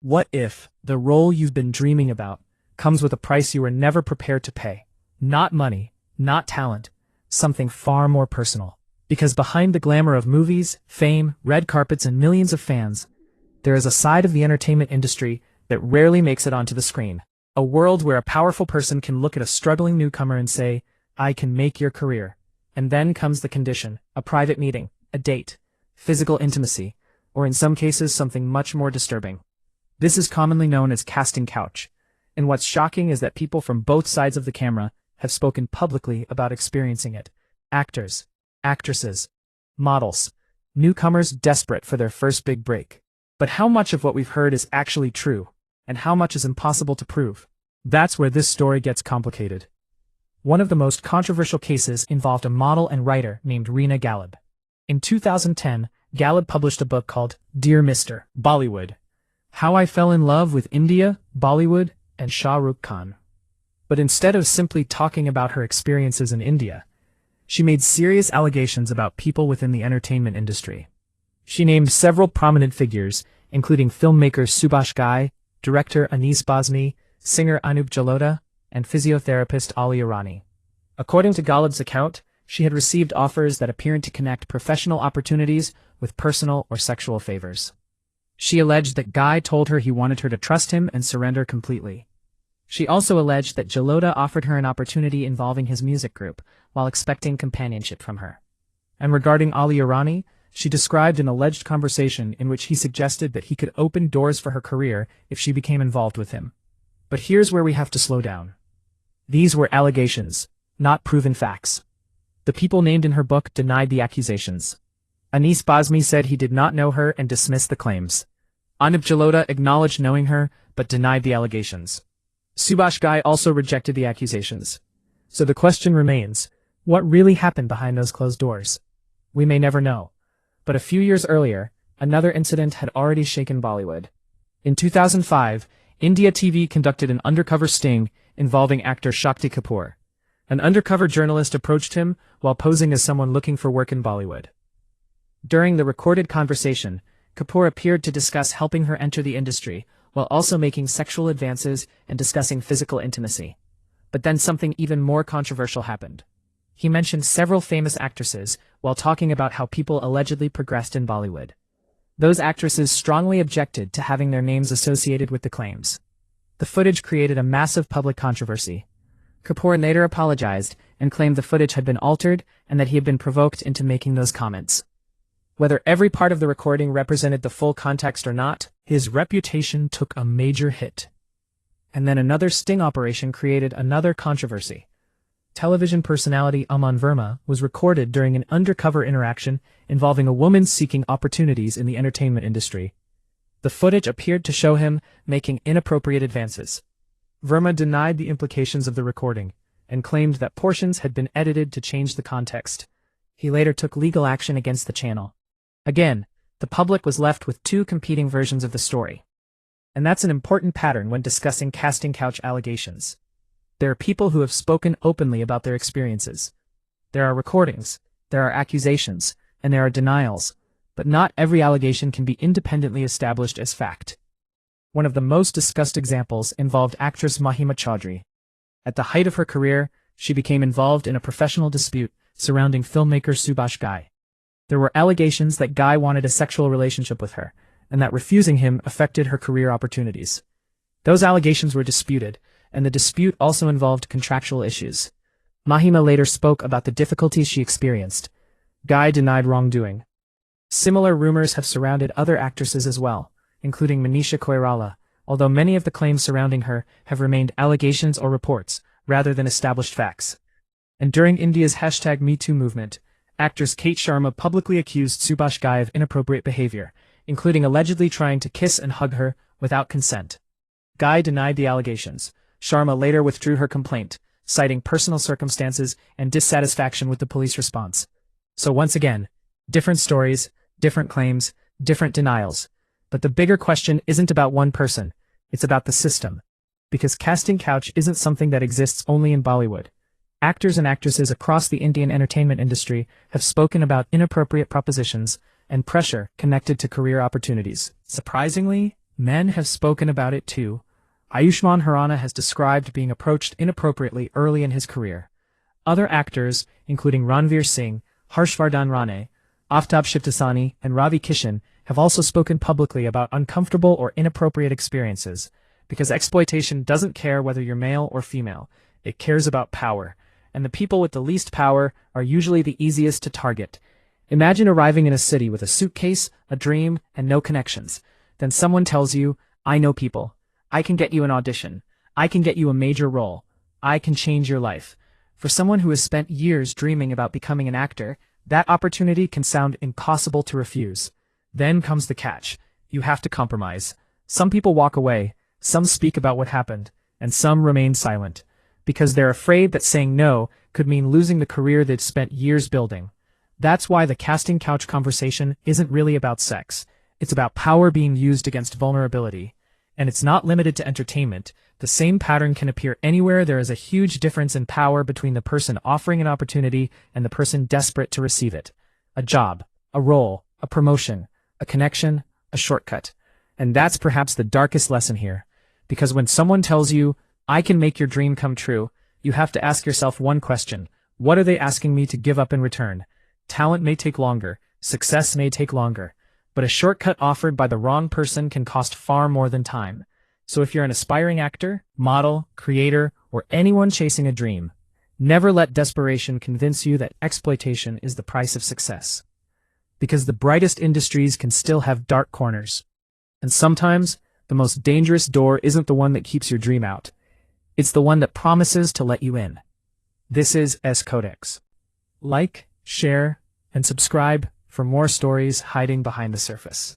What if the role you've been dreaming about comes with a price you were never prepared to pay? Not money, not talent, something far more personal. Because behind the glamour of movies, fame, red carpets, and millions of fans, there is a side of the entertainment industry that rarely makes it onto the screen. A world where a powerful person can look at a struggling newcomer and say, "I can make your career." And then comes the condition: a private meeting, a date, physical intimacy, or in some cases something much more disturbing. This is commonly known as casting couch, and what's shocking is that people from both sides of the camera have spoken publicly about experiencing it. Actors, actresses, models, newcomers desperate for their first big break. But how much of what we've heard is actually true, and how much is impossible to prove? That's where this story gets complicated. One of the most controversial cases involved a model and writer named Rina Golan. In 2010, Golan published a book called Dear Mr. Bollywood: How I Fell in Love with India, Bollywood, and Shah Rukh Khan. But instead of simply talking about her experiences in India, she made serious allegations about people within the entertainment industry. She named several prominent figures, including filmmaker Subhash Ghai, director Anis Bazmi, singer Anup Jalota, and physiotherapist Ali Irani. According to Golan's account, she had received offers that appeared to connect professional opportunities with personal or sexual favors. She alleged that Ghai told her he wanted her to trust him and surrender completely. She also alleged that Jalota offered her an opportunity involving his music group, while expecting companionship from her. And regarding Ali Irani, she described an alleged conversation in which he suggested that he could open doors for her career if she became involved with him. But here's where we have to slow down. These were allegations, not proven facts. The people named in her book denied the accusations. Anis Bazmi said he did not know her and dismissed the claims. Anup Jalota acknowledged knowing her, but denied the allegations. Subhash Ghai also rejected the accusations. So the question remains, what really happened behind those closed doors? We may never know. But a few years earlier, another incident had already shaken Bollywood. In 2005, India TV conducted an undercover sting involving actor Shakti Kapoor. An undercover journalist approached him while posing as someone looking for work in Bollywood. During the recorded conversation, Kapoor appeared to discuss helping her enter the industry, while also making sexual advances and discussing physical intimacy. But then something even more controversial happened. He mentioned several famous actresses while talking about how people allegedly progressed in Bollywood. Those actresses strongly objected to having their names associated with the claims. The footage created a massive public controversy. Kapoor later apologized and claimed the footage had been altered and that he had been provoked into making those comments. Whether every part of the recording represented the full context or not, his reputation took a major hit. And then another sting operation created another controversy. Television personality Aman Verma was recorded during an undercover interaction involving a woman seeking opportunities in the entertainment industry. The footage appeared to show him making inappropriate advances. Verma denied the implications of the recording and claimed that portions had been edited to change the context. He later took legal action against the channel. Again, the public was left with two competing versions of the story. And that's an important pattern when discussing casting couch allegations. There are people who have spoken openly about their experiences. There are recordings, there are accusations, and there are denials, but not every allegation can be independently established as fact. One of the most discussed examples involved actress Mahima Chaudhry. At the height of her career, she became involved in a professional dispute surrounding filmmaker Subhash Ghai. There were allegations that Ghai wanted a sexual relationship with her, and that refusing him affected her career opportunities. Those allegations were disputed, and the dispute also involved contractual issues. Mahima later spoke about the difficulties she experienced. Ghai denied wrongdoing. Similar rumors have surrounded other actresses as well, including Manisha Koirala, although many of the claims surrounding her have remained allegations or reports, rather than established facts. And during India's #MeToo movement, actress Kate Sharma publicly accused Subhash Ghai of inappropriate behavior, including allegedly trying to kiss and hug her without consent. Ghai denied the allegations. Sharma later withdrew her complaint, citing personal circumstances and dissatisfaction with the police response. So once again, different stories, different claims, different denials. But the bigger question isn't about one person, it's about the system. Because casting couch isn't something that exists only in Bollywood. Actors and actresses across the Indian entertainment industry have spoken about inappropriate propositions and pressure connected to career opportunities. Surprisingly, Men have spoken about it too. Ayushmann Khurrana has described being approached inappropriately early in his career. Other actors, including Ranveer Singh, Harshvardhan Rane, Aftab Shivtasani, and Ravi Kishan, have also spoken publicly about uncomfortable or inappropriate experiences, because exploitation doesn't care whether you're male or female. It cares about power, and the people with the least power are usually the easiest to target. Imagine arriving in a city with a suitcase, a dream, and no connections. Then someone tells you, "I know people. I can get you an audition. I can get you a major role. I can change your life." For someone who has spent years dreaming about becoming an actor, that opportunity can sound impossible to refuse. Then comes the catch. You have to compromise. Some people walk away, some speak about what happened, and some remain silent, because they're afraid that saying no could mean losing the career they'd spent years building. That's why the casting couch conversation isn't really about sex. It's about power being used against vulnerability. And it's not limited to entertainment. The same pattern can appear anywhere there is a huge difference in power between the person offering an opportunity and the person desperate to receive it. A job, a role, a promotion, a connection, a shortcut. And that's perhaps the darkest lesson here. Because when someone tells you, "I can make your dream come true," you have to ask yourself one question. What are they asking me to give up in return? Talent may take longer, success may take longer, but a shortcut offered by the wrong person can cost far more than time. So if you're an aspiring actor, model, creator, or anyone chasing a dream, never let desperation convince you that exploitation is the price of success. Because the brightest industries can still have dark corners. And sometimes, the most dangerous door isn't the one that keeps your dream out. It's the one that promises to let you in. This is S Codex. Like, share, and subscribe for more stories hiding behind the surface.